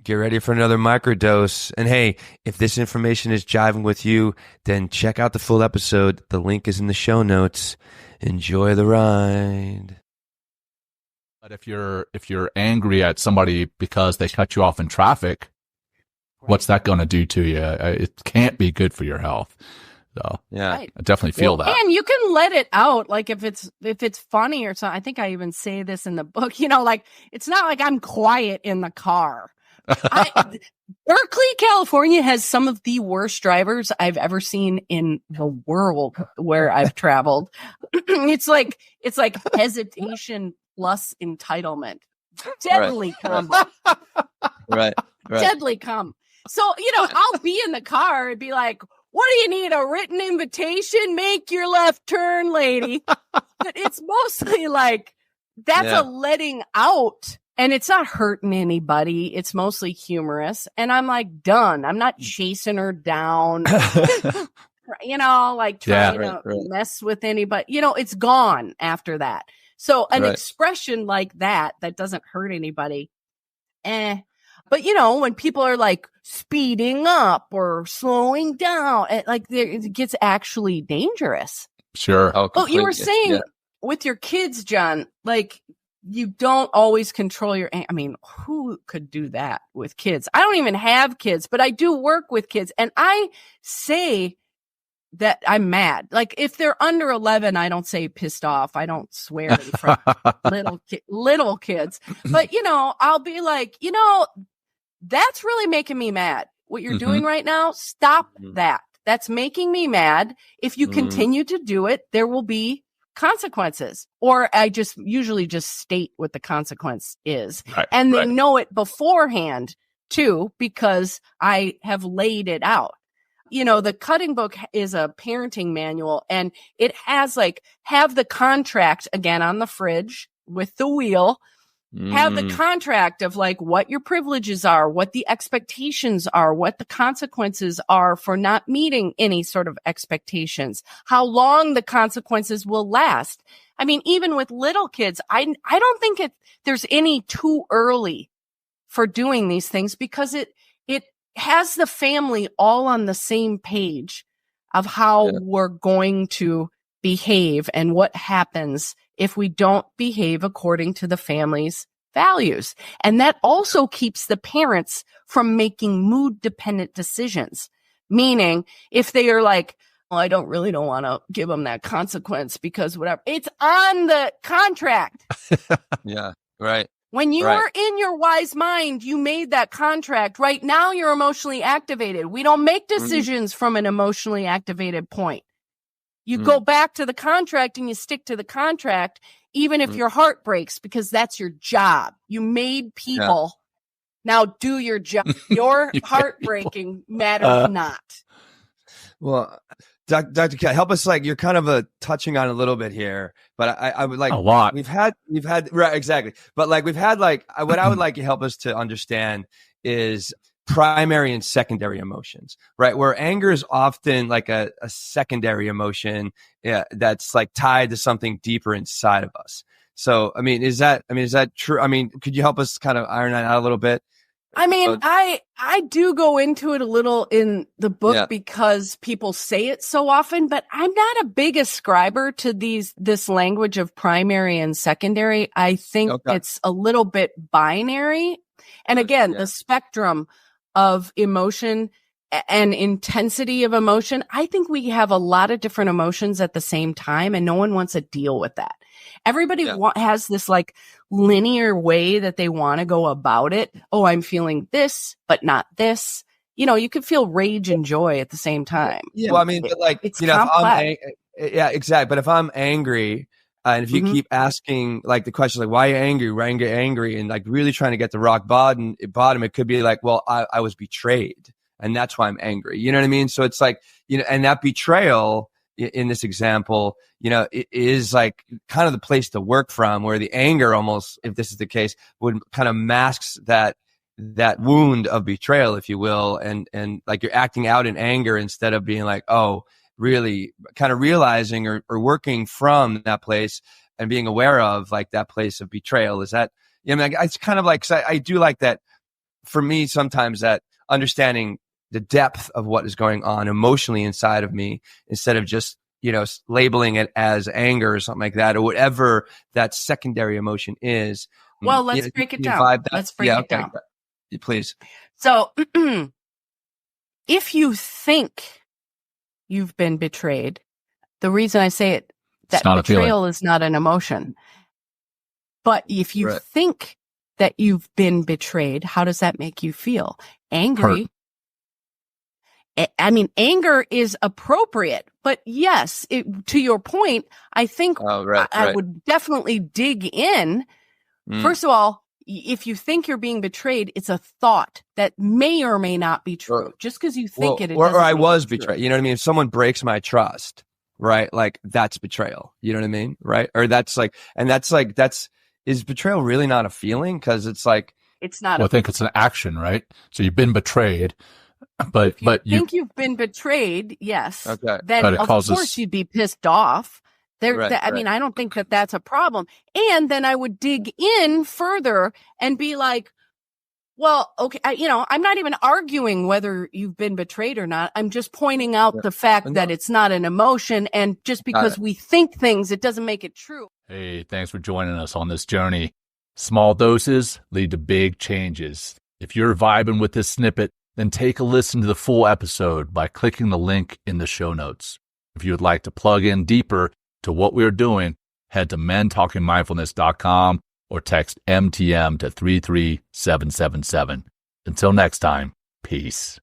Get ready for another microdose. And hey, if this information is jiving with you, then check out the full episode. The link is in the show notes. Enjoy the ride. But if you're angry at somebody because they cut you off in traffic, what's that going to do to you? It can't be good for your health. So Yeah, Right. I definitely feel that. And you can let it out, like if it's funny or something. I think I even say this in the book. Like it's not like I'm quiet in the car. Berkeley, California has some of the worst drivers I've ever seen in the world where I've traveled. It's like hesitation plus entitlement. Deadly combo. right. Deadly combo. So, I'll be in the car and be like, what do you need? A written invitation? Make your left turn, lady. But it's mostly like, that's a letting out. And it's not hurting anybody. It's mostly humorous. And I'm like, done. I'm not chasing her down, like trying to mess with anybody. It's gone after that. So an expression like that doesn't hurt anybody. But when people are like speeding up or slowing down, it gets actually dangerous. Sure. Oh, you were saying with your kids, John, like, you don't always control who could do that with kids? I don't even have kids, but I do work with kids. And I say that I'm mad. Like if they're under 11, I don't say pissed off. I don't swear in front of little kids. But, I'll be like, that's really making me mad. What you're doing right now, stop that. That's making me mad. If you continue to do it, there will be consequences. Or I usually just state what the consequence is. Right, and they know it beforehand too, because I have laid it out. The cutting book is a parenting manual, and it has have the contract again on the fridge with the wheel. Have the contract of what your privileges are, what the expectations are, what the consequences are for not meeting any sort of expectations, how long the consequences will last. I mean, even with little kids, I don't think there's any too early for doing these things, because it has the family all on the same page of how we're going to behave and what happens if we don't behave according to the family's values. And that also keeps the parents from making mood dependent decisions. Meaning if they are like, well, I don't want to give them that consequence because whatever, it's on the contract. Yeah. Right. When you are in your wise mind, you made that contract. Right now, you're emotionally activated. We don't make decisions from an emotionally activated point. You go back to the contract and you stick to the contract, even if your heart breaks, because that's your job. You made people. Now do your job. Your heartbreaking matters not. Well, Dr. Kelley, help us. You're kind of touching on a little bit here, but I would like a lot. We've had right, exactly. But we've had what I would like you help us to understand is primary and secondary emotions, right? Where anger is often a secondary emotion that's tied to something deeper inside of us. So, is that true? Could you help us kind of iron that out a little bit? I do go into it a little in the book because people say it so often, but I'm not a big ascriber to this language of primary and secondary. I think it's a little bit binary. And again, the spectrum of emotion and intensity of emotion, I think we have a lot of different emotions at the same time, and no one wants to deal with that. Everybody has this linear way that they want to go about it. Oh, I'm feeling this, but not this. You could feel rage and joy at the same time. Yeah. Well, it's complex. Exactly. But if I'm angry, and if you keep asking the question, why are you angry? Why are you angry? And really trying to get to rock bottom, it could be well, I was betrayed and that's why I'm angry. You know what I mean? So it's and that betrayal in this example, it is kind of the place to work from, where the anger almost, if this is the case, would kind of masks that wound of betrayal, if you will. And you're acting out in anger instead of being really kind of realizing or working from that place and being aware of that place of betrayal. Is that, it's kind of 'cause I do like that for me, sometimes that understanding the depth of what is going on emotionally inside of me, instead of just, labeling it as anger or something like that, or whatever that secondary emotion is. Well, let's break it down. Let's break it down. Please. So if you think you've been betrayed, the reason I say it, that betrayal is not an emotion. But if you think that you've been betrayed, how does that make you feel? Angry. I mean, anger is appropriate, but yes, to your point, I think I would definitely dig in. First of all, if you think you're being betrayed, it's a thought that may or may not be true. Just because you think it or I was betrayed. You know what I mean? If someone breaks my trust, right? Like, that's betrayal. You know what I mean? Right? Or is betrayal really not a feeling? Because it's like, it's not. Well, I think it's an action, right? So you've been betrayed, but you think you've been betrayed, yes. Okay. Then of course you'd be pissed off. I mean, I don't think that that's a problem. And then I would dig in further and be like, well, okay, I'm not even arguing whether you've been betrayed or not. I'm just pointing out the fact that it's not an emotion. And just because we think things, it doesn't make it true. Hey, thanks for joining us on this journey. Small doses lead to big changes. If you're vibing with this snippet, then take a listen to the full episode by clicking the link in the show notes. If you would like to plug in deeper to what we're doing, head to mentalkingmindfulness.com or text MTM to 33777. Until next time, peace.